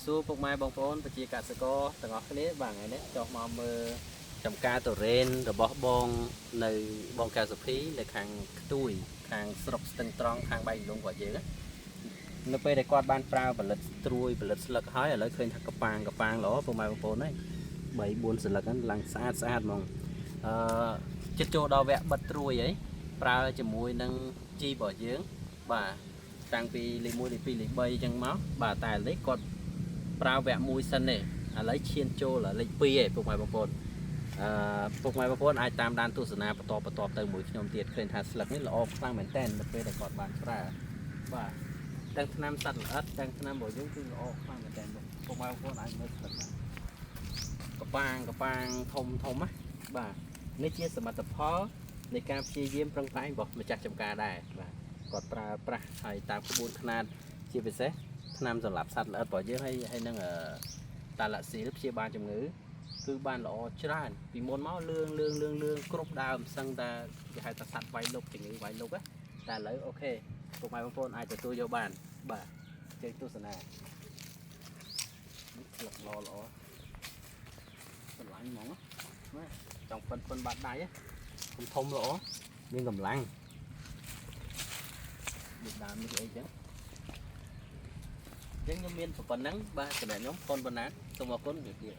សួរពុកម៉ែបងប្អូនប្រជាកសិករទាំងអស់គ្នាបាទថ្ងៃនេះចុះមកមើលចំការទុរេនរបស់បងនៅបងកៅសុភីនៅខាងខ្ទួយខាងស្រុកស្ទឹងត្រង់ខាងបៃលំរបស់យើងនៅពេលដែលគាត់បានប្រើផលិតត្រួយផលិតស្លឹកហើយឥឡូវឃើញថាកប៉ាងល្អពុកម៉ែបងប្អូនហើយ3 4ស្លឹកហ្នឹងឡើងស្អាតហ្មងចិត្តចូលដល់វគ្គបិទត្រួយហីប្រើជាមួយនឹងជីរបស់យើងបាទតាំងពីលេខ1លេខ2លេខ3អញ្ចឹងមកបាទតែលេខគាត់ប្រើវគ្គ1សិនទេឥឡូវឈានចូលលេខ2ឯងពុកម៉ែបងប្អូនពុកម៉ែបងប្អូនអាចតាមដានទស្សនាបន្តទៅមួយខ្ញុំទៀតឃើញថាស្លឹកនេះល្អខ្លាំងមែនតើនៅពេលដែលគាត់បានប្រើបាទទាំងថ្នាំសត្វល្អិតទាំងថ្នាំរបស់យើងគឺល្អខ្លាំងមែនតើពុកម៉ែបងប្អូនអាចមើលស្លឹកកប៉ាងធំណាបាទនេះជាសមិទ្ធផលនៃការព្យាយាមប្រឹងប្រែងរបស់ម្ចាស់ចំការដែរបាទគាត់ប្រើប្រាស់ហើយតាមក្បួនខ្នាតជាពិសេសថ្នាំសម្រាប់សត្វល្អិតរបស់យើងហើយនឹងតាឡាក់ស៊ីលព្យាបាលជំងឺគឺបានល្អច្រើនពីមុនមកលឿងគ្រប់ដើមសឹងតែគេហៅថាសត្វវាយលុកជំងឺវាយលុកតែឥឡូវអូខេពុកម៉ែបងប្អូនអាចទទួលយកបានបាទជើងទស្សនានេះល្អបន្លាញ់ហ្មងណាចង់ប៉ុនបាត់ដៃធំល្អមានកម្លាំងដូចដើមនេះអីចឹងខ្ញុំមានប៉ុណ្ណឹងបាទចំណែកខ្ញុំប៉ុនប៉ុណ្ណាសូមអរគុណជំរាបលា